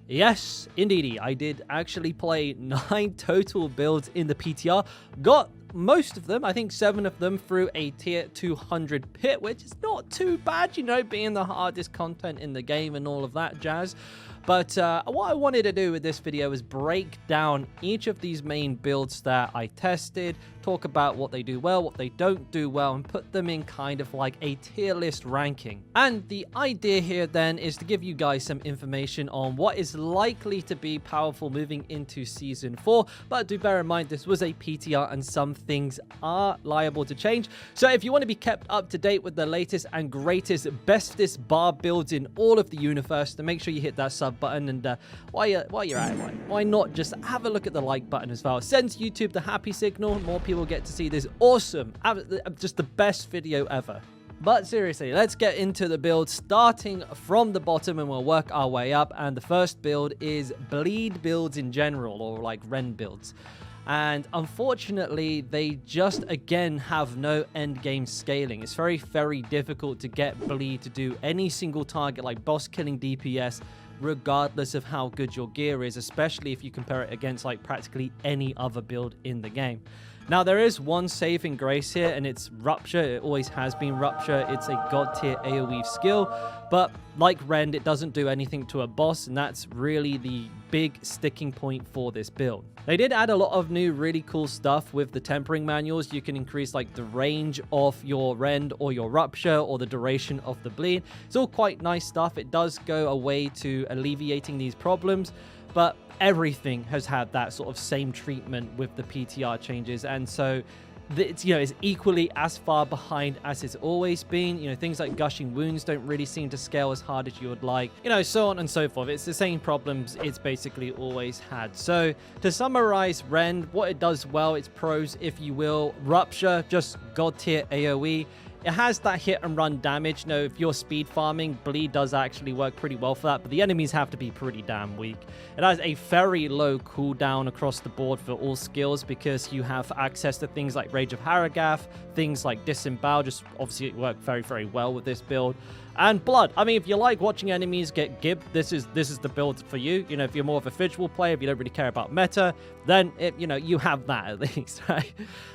Yes, indeedy, I did actually play 9 total builds in the PTR. Got most of them, I think 7 of them, through a tier 200 pit, which is not too bad, you know, being the hardest content in the game and all of that jazz. But what I wanted to do with this video is break down each of these main builds that I tested, talk about what they do well, what they don't do well, and put them in kind of like a tier list ranking. And the idea here then is to give you guys some information on what is likely to be powerful moving into Season 4. But do bear in mind, this was a PTR and some things are liable to change. So if you want to be kept up to date with the latest and greatest, bestest Barb builds in all of the universe, then make sure you hit that sub button. And while you're at it, why not just have a look at the like button as well? It sends YouTube the happy signal. More people get to see this awesome, just the best video ever. But seriously, let's get into the build, starting from the bottom, and we'll work our way up. And the first build is bleed builds in general, or like Rend builds. And unfortunately, they just, again, have no end game scaling. It's very, very difficult to get bleed to do any single target like boss killing DPS, regardless of how good your gear is, especially if you compare it against like practically any other build in the game. Now, there is one saving grace here, and it's Rupture. It always has been Rupture. It's a god tier AoE skill, but like Rend, it doesn't do anything to a boss, and that's really the big sticking point for this build. They did add a lot of new really cool stuff with the tempering manuals. You can increase like the range of your Rend or your Rupture, or the duration of the bleed. It's all quite nice stuff. It does go away to alleviating these problems, but everything has had that sort of same treatment with the PTR changes, and so it's, you know, it's equally as far behind as it's always been. You know, things like gushing wounds don't really seem to scale as hard as you would like, you know, so on and so forth. It's the same problems it's basically always had. So to summarize Rend, what it does well, its pros, if you will: Rupture, just god tier AoE. It has that hit and run damage. Now, if you're speed farming, bleed does actually work pretty well for that, but the enemies have to be pretty damn weak. It has a very low cooldown across the board for all skills, because you have access to things like Rage of Harrogath, things like Disembowel, just obviously it worked very, very well with this build. And Blood. I mean, if you like watching enemies get gibbed, this is the build for you. You know, if you're more of a visual player, if you don't really care about meta, then you know, you have that at least, right?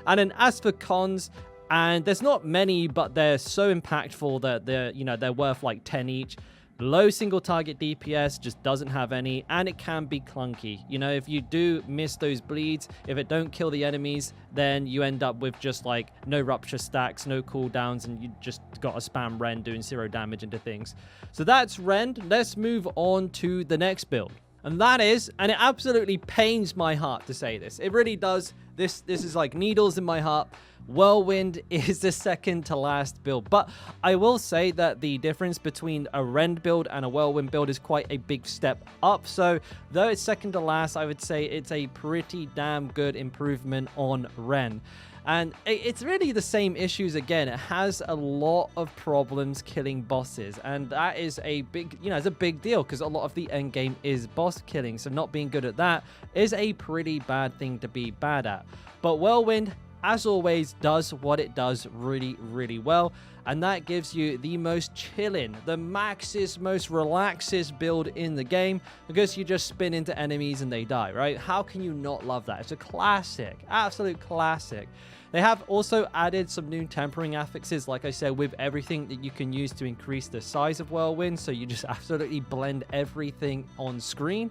And then as for cons, and there's not many, but they're so impactful that they're worth like 10 each. Low single target DPS, just doesn't have any, and it can be clunky. You know, if you do miss those bleeds, if it don't kill the enemies, then you end up with just like no Rupture stacks, no cooldowns, and you just got to spam Rend doing 0 damage into things. So that's Rend. Let's move on to the next build. And that is, and it absolutely pains my heart to say this, it really does, this is like needles in my heart, Whirlwind is the second to last build. But I will say that the difference between a Rend build and a Whirlwind build is quite a big step up. So though it's second to last, I would say it's a pretty damn good improvement on Rend. And it's really the same issues again. It has a lot of problems killing bosses, and that is a big, you know, it's a big deal, because a lot of the end game is boss killing. So not being good at that is a pretty bad thing to be bad at. But Whirlwind, as always, does what it does really, really well, and that gives you the most chilling, the maxest, most relaxest build in the game, because you just spin into enemies and they die, right? How can you not love that? It's a classic, absolute classic. They have also added some new tempering affixes, like I said, with everything that you can use to increase the size of Whirlwind, so you just absolutely blend everything on screen.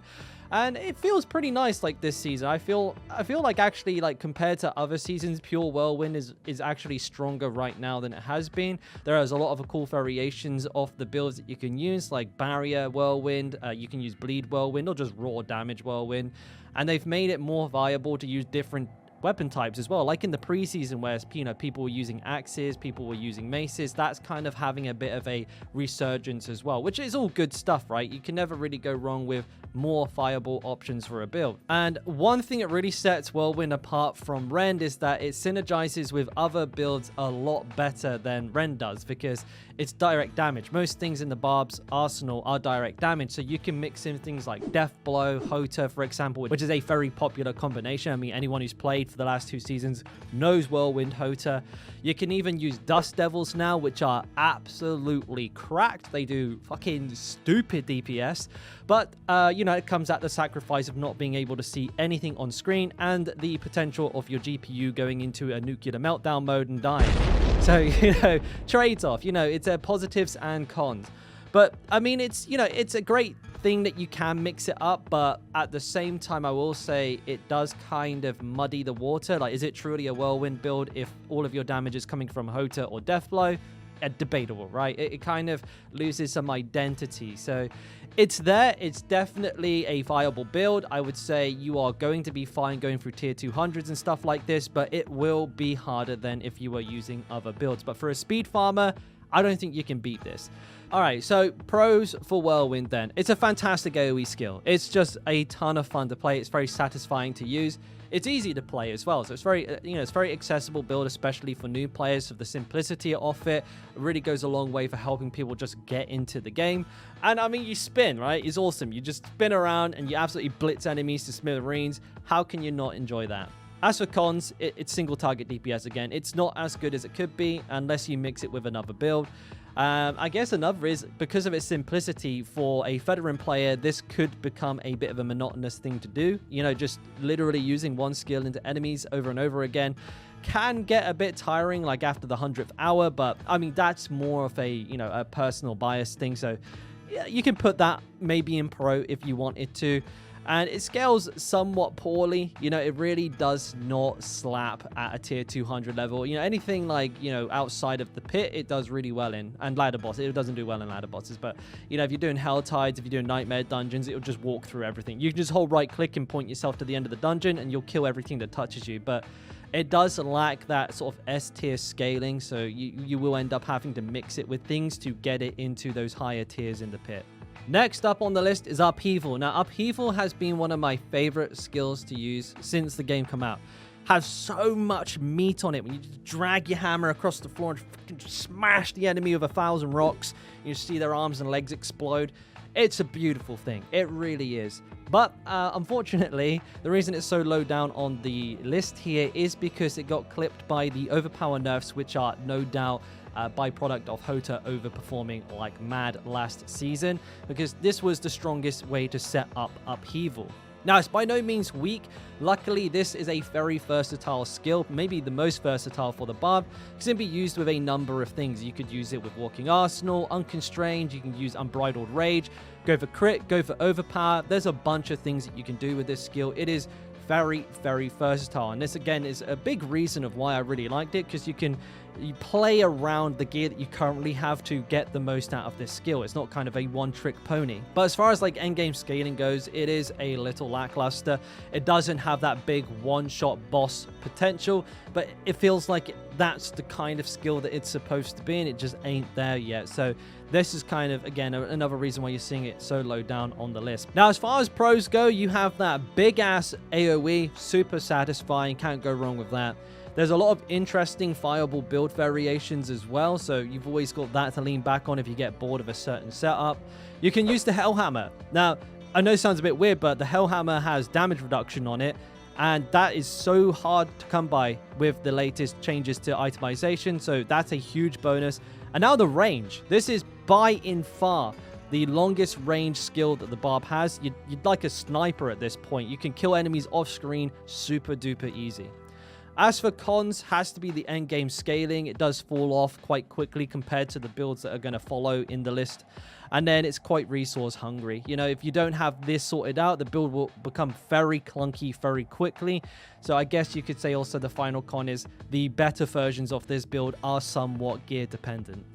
And it feels pretty nice like this season. I feel like actually, like, compared to other seasons, pure Whirlwind is actually stronger right now than it has been. There is a lot of cool variations of the builds that you can use, like Barrier Whirlwind, you can use Bleed Whirlwind, or just raw damage Whirlwind. And they've made it more viable to use different weapon types as well, like in the preseason, where, you know, people were using axes, people were using maces. That's kind of having a bit of a resurgence as well, which is all good stuff, right? You can never really go wrong with more viable options for a build. And one thing that really sets Whirlwind apart from Rend is that it synergizes with other builds a lot better than Rend does, because it's direct damage. Most things in the Barb's arsenal are direct damage, so you can mix in things like Death Blow, Hota, for example, which is a very popular combination. I mean, anyone who's played played for the last 2 seasons knows Whirlwind Hota. You can even use Dust Devils now, which are absolutely cracked. They do fucking stupid DPS, but you know, it comes at the sacrifice of not being able to see anything on screen and the potential of your GPU going into a nuclear meltdown mode and dying. So, you know, trades off. You know, it's positives and cons. But I mean, it's, you know, it's a great thing that you can mix it up, but at the same time, I will say it does kind of muddy the water. Like, is it truly a Whirlwind build if all of your damage is coming from Hota or Deathblow? Debatable, right? It kind of loses some identity. So it's there. It's definitely a viable build. I would say you are going to be fine going through tier 200s and stuff like this, but it will be harder than if you were using other builds. But for a speed farmer, I don't think you can beat this. All right, so pros for Whirlwind then. It's a fantastic AoE skill. It's just a ton of fun to play. It's very satisfying to use. It's easy to play as well. So it's very, you know, it's very accessible build, especially for new players. So the simplicity of it really goes a long way for helping people just get into the game. And I mean, you spin, right? It's awesome. You just spin around and you absolutely blitz enemies to smithereens. How can you not enjoy that? As for cons, it's single target DPS again. It's not as good as it could be unless you mix it with another build. I guess another is, because of its simplicity, for a veteran player, this could become a bit of a monotonous thing to do. You know, just literally using one skill into enemies over and over again can get a bit tiring, like after the 100th hour. But I mean, that's more of a, you know, a personal bias thing. So yeah, you can put that maybe in pro if you wanted to. And it scales somewhat poorly. You know, it really does not slap at a tier 200 level. You know, anything like, you know, outside of the pit, it does really well in. And ladder boss, it doesn't do well in ladder bosses. But, you know, if you're doing Hell Tides, if you're doing Nightmare Dungeons, it'll just walk through everything. You can just hold right click and point yourself to the end of the dungeon and you'll kill everything that touches you. But it does lack that sort of S tier scaling. So you will end up having to mix it with things to get it into those higher tiers in the pit. Next up on the list is Upheaval. Now, Upheaval has been one of my favorite skills to use since the game came out. Has so much meat on it. When you just drag your hammer across the floor and fucking smash the enemy with 1,000 rocks, you see their arms and legs explode. It's a beautiful thing. It really is. But unfortunately, the reason it's so low down on the list here is because it got clipped by the overpower nerfs, which are no doubt byproduct of Hota overperforming like mad last season, because this was the strongest way to set up Upheaval. Now, it's by no means weak. Luckily, this is a very versatile skill, maybe the most versatile for the Barb. It can be used with a number of things. You could use it with Walking Arsenal, Unconstrained, you can use Unbridled Rage, go for crit, go for overpower. There's a bunch of things that you can do with this skill. It is very, very versatile. And this, again, is a big reason of why I really liked it, because you play around the gear that you currently have to get the most out of this skill. It's not kind of a one-trick pony. But as far as like endgame scaling goes, it is a little lackluster. It doesn't have that big one-shot boss potential, but it feels like that's the kind of skill that it's supposed to be, and it just ain't there yet. So this is kind of, again, another reason why you're seeing it so low down on the list. Now, as far as pros go, you have that big-ass AoE, super satisfying, can't go wrong with that. There's a lot of interesting viable build variations as well, so you've always got that to lean back on if you get bored of a certain setup. You can use the Hellhammer. Now, I know it sounds a bit weird, but the Hellhammer has damage reduction on it, and that is so hard to come by with the latest changes to itemization, so that's a huge bonus. And now the range. This is by in far the longest range skill that the Barb has. You'd like a sniper at this point. You can kill enemies off screen super duper easy. As for cons, has to be the endgame scaling. It does fall off quite quickly compared to the builds that are going to follow in the list. And then it's quite resource hungry. You know, if you don't have this sorted out, the build will become very clunky very quickly. So I guess you could say also the final con is the better versions of this build are somewhat gear dependent.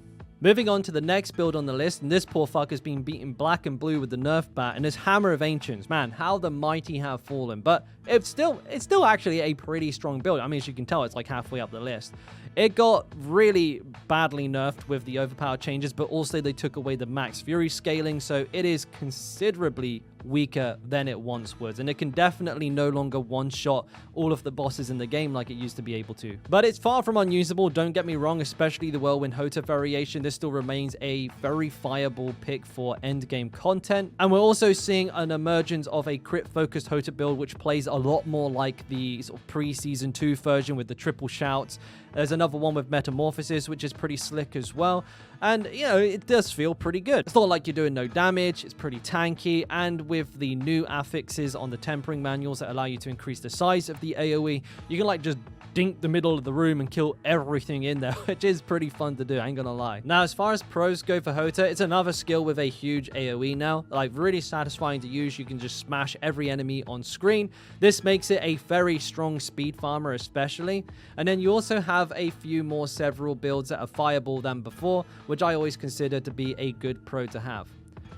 Moving on to the next build on the list, and this poor fucker's been beaten black and blue with the nerf bat, and his Hammer of Ancients. Man, how the mighty have fallen. But it's still actually a pretty strong build. I mean, as you can tell, it's like halfway up the list. It got really badly nerfed with the overpower changes, but also they took away the max fury scaling, so it is considerably weaker than it once was, and it can definitely no longer one-shot all of the bosses in the game like it used to be able to. But it's far from unusable, don't get me wrong, especially the Whirlwind Hota variation. This still remains a very viable pick for endgame content, and we're also seeing an emergence of a crit-focused Hota build, which plays a lot more like the sort of pre-Season 2 version with the triple shouts. There's another one with Metamorphosis, which is pretty slick as well. And, you know, it does feel pretty good. It's not like you're doing no damage. It's pretty tanky. And with the new affixes on the tempering manuals that allow you to increase the size of the AoE, you can, like, just dink the middle of the room and kill everything in there, which is pretty fun to do, I ain't gonna lie. Now, as far as pros go for Hota, it's another skill with a huge AoE now. Like, really satisfying to use. You can just smash every enemy on screen. This makes it a very strong speed farmer, especially. And then you also have a few more several builds that are fireball than before, which I always consider to be a good pro to have.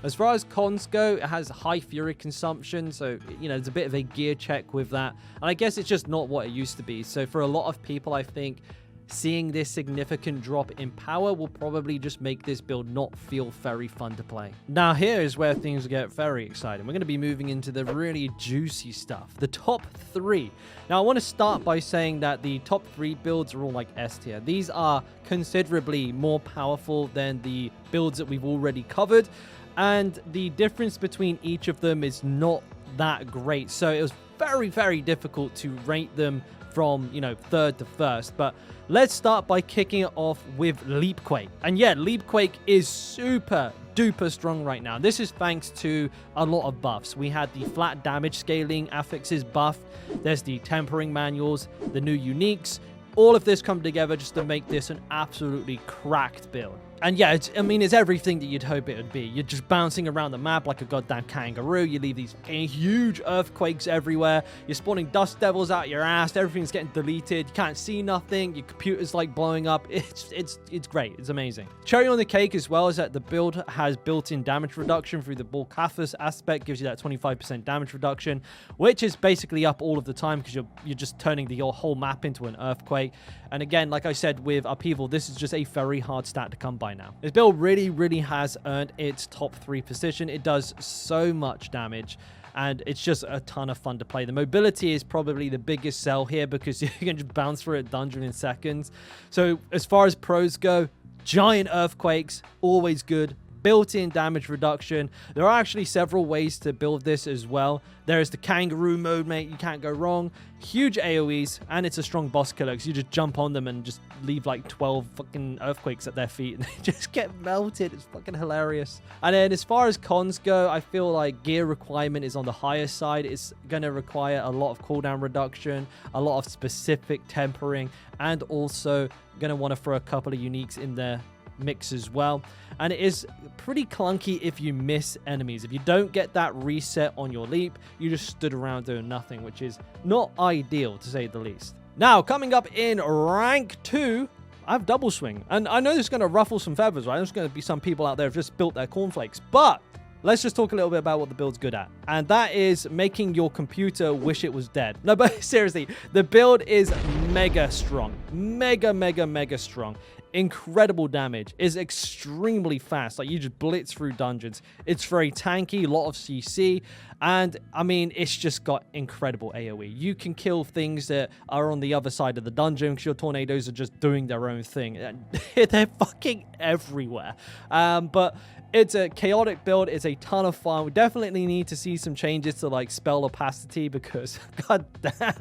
As far as cons go, it has high fury consumption, so, you know, there's a bit of a gear check with that. And I guess it's just not what it used to be. So for a lot of people, I think seeing this significant drop in power will probably just make this build not feel very fun to play. Now, here is where things get very exciting. We're going to be moving into the really juicy stuff, the top 3. Now, I want to start by saying that the top 3 builds are all like S tier. These are considerably more powerful than the builds that we've already covered, and the difference between each of them is not that great. So it was very, very difficult to rate them from, you know, 3rd to 1st. But let's start by kicking it off with Leap Quake. And yeah, Leap Quake is super duper strong right now. This is thanks to a lot of buffs. We had the flat damage scaling affixes buff. There's the tempering manuals, the new uniques. All of this come together just to make this an absolutely cracked build. And yeah, it's everything that you'd hope it would be. You're just bouncing around the map like a goddamn kangaroo. You leave these huge earthquakes everywhere. You're spawning dust devils out your ass. Everything's getting deleted. You can't see nothing. Your computer's like blowing up. It's great. It's amazing. Cherry on the cake as well is that the build has built-in damage reduction through the Balcathus aspect. Gives you that 25% damage reduction, which is basically up all of the time because you're just turning your whole map into an earthquake. And again, like I said with Upheaval, this is just a very hard stat to come by now. This build really, really has earned its top 3 position. It does so much damage, and it's just a ton of fun to play. The mobility is probably the biggest sell here because you can just bounce through a dungeon in seconds. So as far as pros go, giant earthquakes, always good. Built-in damage reduction. There are actually several ways to build this as well. There is the kangaroo mode, mate. You can't go wrong. Huge AoEs, and it's a strong boss killer because you just jump on them and just leave like 12 fucking earthquakes at their feet and they just get melted. It's fucking hilarious. And then as far as cons go, I feel like gear requirement is on the higher side. It's going to require a lot of cooldown reduction, a lot of specific tempering, and also going to want to throw a couple of uniques in there mix as well. And it is pretty clunky if you miss enemies. If you don't get that reset on your leap, you just stood around doing nothing, which is not ideal to say the least. Now, coming up in rank 2, I have double swing. And I know this is going to ruffle some feathers, right? There's going to be some people out there who have just built their cornflakes. But let's just talk a little bit about what the build's good at. And that is making your computer wish it was dead. No, but seriously, the build is mega strong. Mega strong. Incredible damage, is extremely fast. Like, you just blitz through dungeons. It's very tanky, a lot of CC, and I mean, it's just got incredible AoE. You can kill things that are on the other side of the dungeon because your tornadoes are just doing their own thing. They're fucking everywhere. But it's a chaotic build. It's a ton of fun. We definitely need to see some changes to like spell opacity because god damn,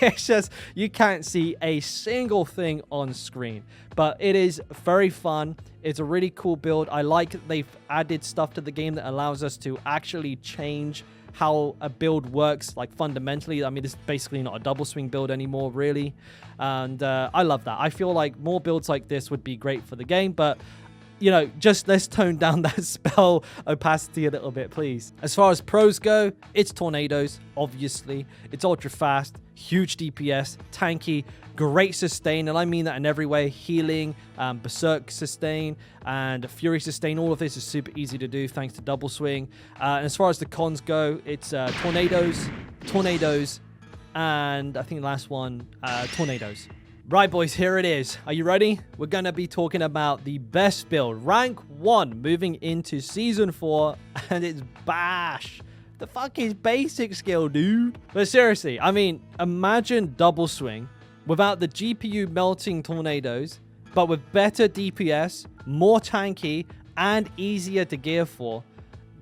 it's just, you can't see a single thing on screen. But it is very fun. It's a really cool build. I like that they've added stuff to the game that allows us to actually change how a build works, like fundamentally. I mean, this is basically not a double swing build anymore, really. And I love that. I feel like more builds like this would be great for the game, but you know, just let's tone down that spell opacity a little bit, please. As far as pros go, it's tornadoes, obviously. It's ultra fast, huge DPS, tanky, great sustain, and I mean that in every way. Healing, berserk sustain, and fury sustain. All of this is super easy to do thanks to double swing. And as far as the cons go, it's tornadoes, and I think the last one, tornadoes. Right, boys, here it is. Are you ready? We're going to be talking about the best build, rank 1, moving into Season 4, and it's Bash. The fuck is basic skill, dude? But seriously, I mean, imagine double swing without the GPU melting tornadoes, but with better DPS, more tanky, and easier to gear for.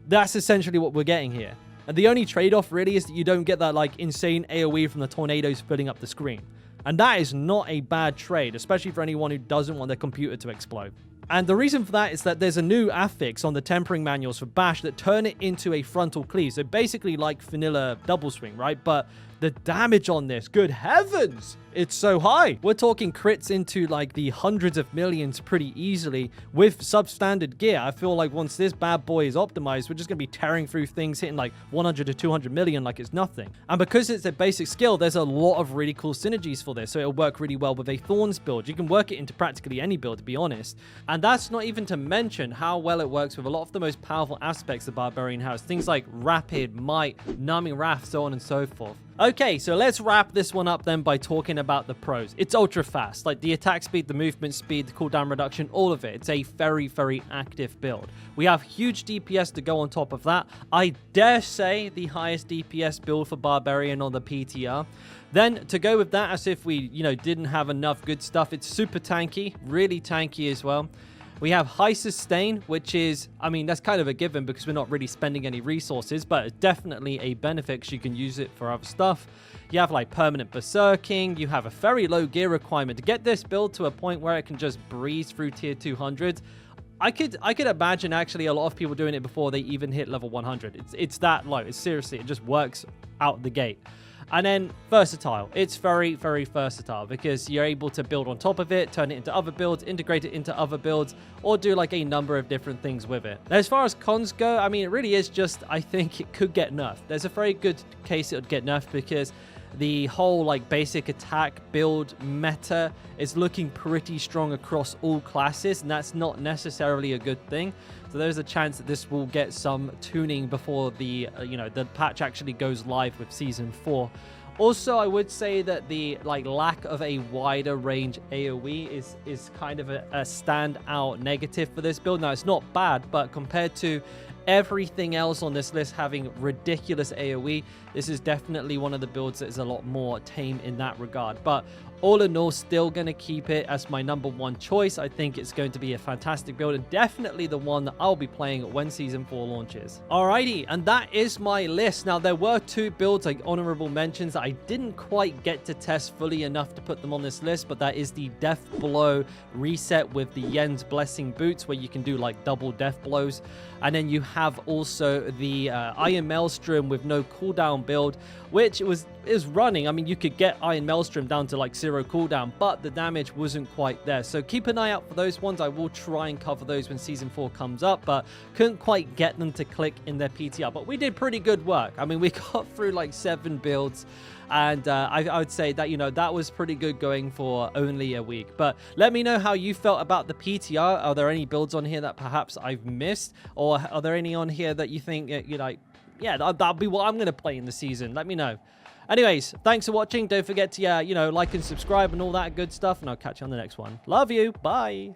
That's essentially what we're getting here. And the only trade-off really is that you don't get that like insane AoE from the tornadoes filling up the screen. And that is not a bad trade, especially for anyone who doesn't want their computer to explode. And the reason for that is that there's a new affix on the tempering manuals for Bash that turn it into a frontal cleave. So basically like vanilla double swing, right? But the damage on this, good heavens, it's so high. We're talking crits into like the hundreds of millions pretty easily with substandard gear. I feel like once this bad boy is optimized, we're just going to be tearing through things, hitting like 100 to 200 million like it's nothing. And because it's a basic skill, there's a lot of really cool synergies for this. So it'll work really well with a Thorns build. You can work it into practically any build, to be honest. And that's not even to mention how well it works with a lot of the most powerful aspects of Barbarian House. Things like Rapid, Might, Numbing Wrath, so on and so forth. Okay, so let's wrap this one up then by talking about the pros. It's ultra fast, like the attack speed, the movement speed, the cooldown reduction, all of it. It's a very, very active build. We have huge DPS to go on top of that. I dare say the highest DPS build for Barbarian on the PTR. Then to go with that, as if we, didn't have enough good stuff, it's super tanky, really tanky as well. We have high sustain, which is, that's kind of a given because we're not really spending any resources, but it's definitely a benefit because you can use it for other stuff. You have like permanent berserking. You have a very low gear requirement to get this build to a point where it can just breeze through tier 200. I could imagine actually a lot of people doing it before they even hit level 100. It's that low. It's seriously, it just works out the gate. And then versatile. It's very, very versatile because you're able to build on top of it, turn it into other builds, integrate it into other builds, or do like a number of different things with it. As far as cons go, it really is just, I think it could get nerfed. There's a very good case it would get nerfed because the whole like basic attack build meta is looking pretty strong across all classes, and that's not necessarily a good thing. So there's a chance that this will get some tuning before the the patch actually goes live with season 4. Also, I would say that the lack of a wider range AoE is kind of a standout negative for this build. Now, it's not bad, but compared to everything else on this list having ridiculous AoE, this is definitely one of the builds that is a lot more tame in that regard. But all in all, still going to keep it as my #1 choice. I think it's going to be a fantastic build and definitely the one that I'll be playing when Season 4 launches. Alrighty, and that is my list. Now, there were 2 builds, like honorable mentions, that I didn't quite get to test fully enough to put them on this list, but that is the Death Blow reset with the Yen's Blessing boots, where you can do like double death blows. And then you have also the Iron Maelstrom with no cooldown build, which is running. You could get Iron Maelstrom down to like 0 cooldown, but the damage wasn't quite there. So keep an eye out for those ones. I will try and cover those when Season 4 comes up, but couldn't quite get them to click in their PTR. But we did pretty good work. We got through like 7 builds. And I would say that, that was pretty good going for only a week. But let me know how you felt about the PTR. Are there any builds on here that perhaps I've missed? Or are there any on here that you think, you're like, yeah, that'll be what I'm going to play in the season? Let me know. Anyways, thanks for watching. Don't forget to, like and subscribe and all that good stuff. And I'll catch you on the next one. Love you. Bye.